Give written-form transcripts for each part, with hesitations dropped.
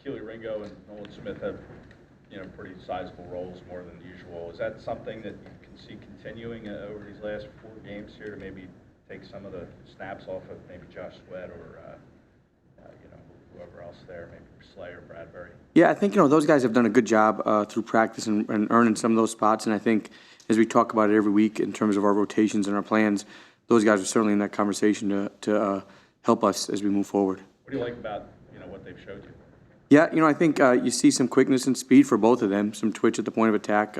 Kelee Ringo and Nolan Smith have, pretty sizable roles, more than usual. Is that something that you can see continuing over these last 4 games here to maybe take some of the snaps off of maybe Josh Sweat or, whoever else there, maybe Slay or Bradbury? Yeah, I think, those guys have done a good job through practice and earning some of those spots. And I think as we talk about it every week in terms of our rotations and our plans, those guys are certainly in that conversation to help us as we move forward. What do you like about, what they've showed you? Yeah, I think you see some quickness and speed for both of them, some twitch at the point of attack,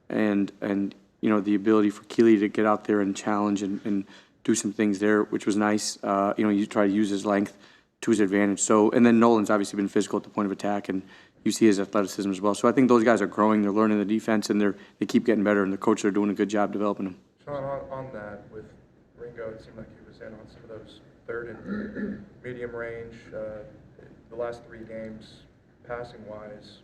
and the ability for Kelee to get out there and challenge and do some things there, which was nice. You try to use his length to his advantage. So, and then Nolan's obviously been physical at the point of attack, and you see his athleticism as well. So I think those guys are growing, they're learning the defense, and they keep getting better, and the coaches are doing a good job developing them. Sean, on that, with Ringo, it seemed like he was in on some of those third and medium range. The last 3 games, passing-wise,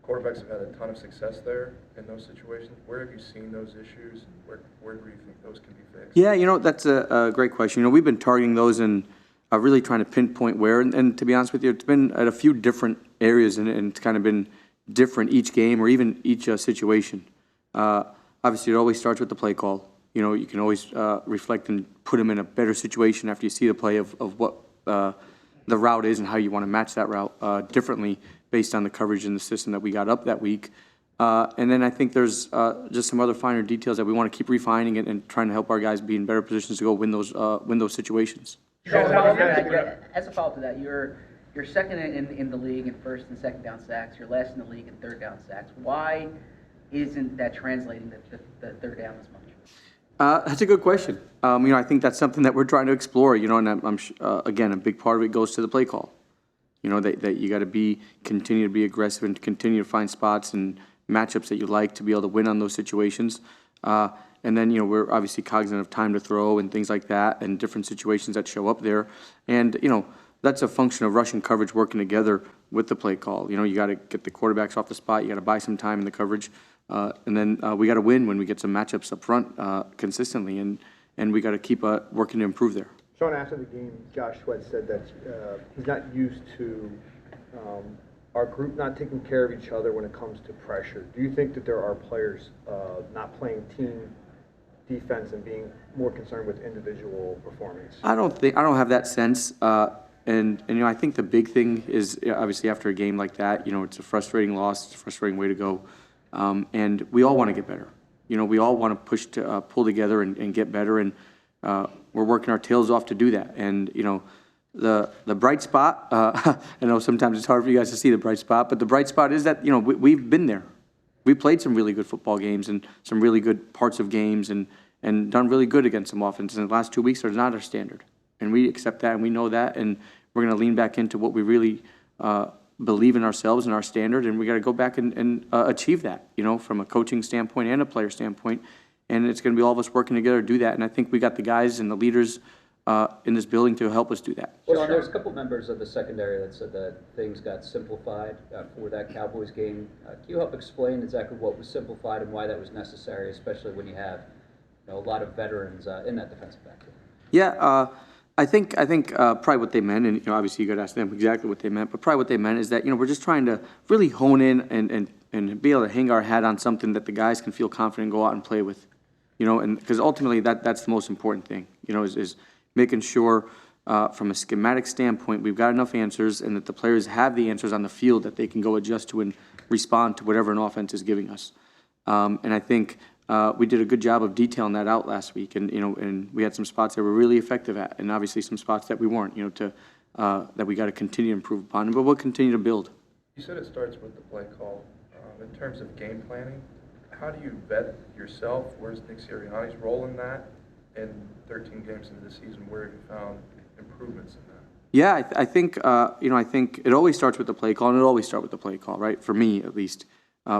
quarterbacks have had a ton of success there in those situations. Where have you seen those issues, and where do you think those can be fixed? Yeah, that's a great question. We've been targeting those and really trying to pinpoint where, and to be honest with you, it's been at a few different areas, and it's kind of been different each game or even each situation. Obviously, it always starts with the play call. You can always reflect and put them in a better situation after you see the play of what the route is and how you want to match that route differently based on the coverage and the system that we got up that week. And then I think there's just some other finer details that we want to keep refining and trying to help our guys be in better positions to go win those situations. As a follow-up to that, you're second in the league in first and second down sacks. You're last in the league in third down sacks. Why isn't that translating the third down as much? That's a good question. I think that's something that we're trying to explore. And I'm again, a big part of it goes to the play call. That you got to continue to be aggressive and continue to find spots and matchups that you like to be able to win on those situations. And then, we're obviously cognizant of time to throw and things like that and different situations that show up there. And, that's a function of rushing coverage working together with the play call. You got to get the quarterbacks off the spot. You got to buy some time in the coverage. And then we got to win when we get some matchups up front consistently. And we got to keep working to improve there. Sean, after the game, Josh Sweat said that he's not used to our group not taking care of each other when it comes to pressure. Do you think that there are players not playing team defense and being more concerned with individual performance? I don't have that sense. And I think the big thing is obviously after a game like that, it's a frustrating loss, it's a frustrating way to go. And we all want to get better. We all want to push to pull together and get better, and we're working our tails off to do that. And the bright spot, I know sometimes it's hard for you guys to see the bright spot, but the bright spot is that we've been there. We played some really good football games and some really good parts of games and done really good against some offenses. In the last 2 weeks, they're not our standard, and we accept that and we know that, and we're going to lean back into what we really believe in ourselves and our standard, and we got to go back and achieve that, from a coaching standpoint and a player standpoint. And it's going to be all of us working together to do that. And I think we got the guys and the leaders in this building to help us do that. Well, there's a couple members of the secondary that said that things got simplified for that Cowboys game. Can you help explain exactly what was simplified and why that was necessary, especially when you have a lot of veterans in that defensive backfield? Yeah, I think probably what they meant, and obviously you got to ask them exactly what they meant, but probably what they meant is that we're just trying to really hone in and be able to hang our hat on something that the guys can feel confident and go out and play with, and because ultimately that's the most important thing, is making sure from a schematic standpoint we've got enough answers and that the players have the answers on the field that they can go adjust to and respond to whatever an offense is giving us. And I think we did a good job of detailing that out last week, and we had some spots that we're really effective at, and obviously some spots that we weren't, that we got to continue to improve upon, but we'll continue to build. You said it starts with the play call. In terms of game planning, how do you vet yourself? Where's Nick Sirianni's role in that? And 13 games into the season, where have you found improvements in that? Yeah, I think I think it always starts with the play call, and it always starts with the play call, right? For me, at least.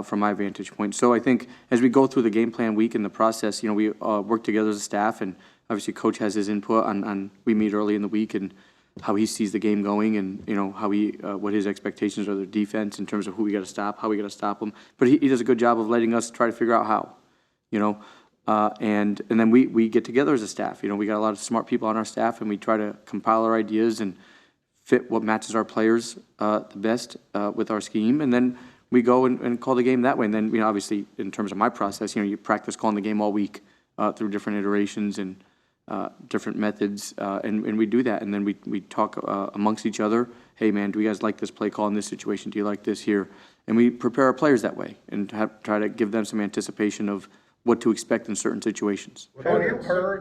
From my vantage point. So I think as we go through the game plan week in the process, we work together as a staff, and obviously Coach has his input on we meet early in the week and how he sees the game going, and how what his expectations are of the defense in terms of who we got to stop, how we got to stop them. But he does a good job of letting us try to figure out how, and then we get together as a staff. We got a lot of smart people on our staff, and we try to compile our ideas and fit what matches our players the best with our scheme, and then we go and call the game that way. And then, obviously, in terms of my process, you practice calling the game all week through different iterations and different methods, and we do that. And then we talk amongst each other. Hey, man, do you guys like this play call in this situation? Do you like this here? And we prepare our players that way and try to give them some anticipation of what to expect in certain situations. Have you heard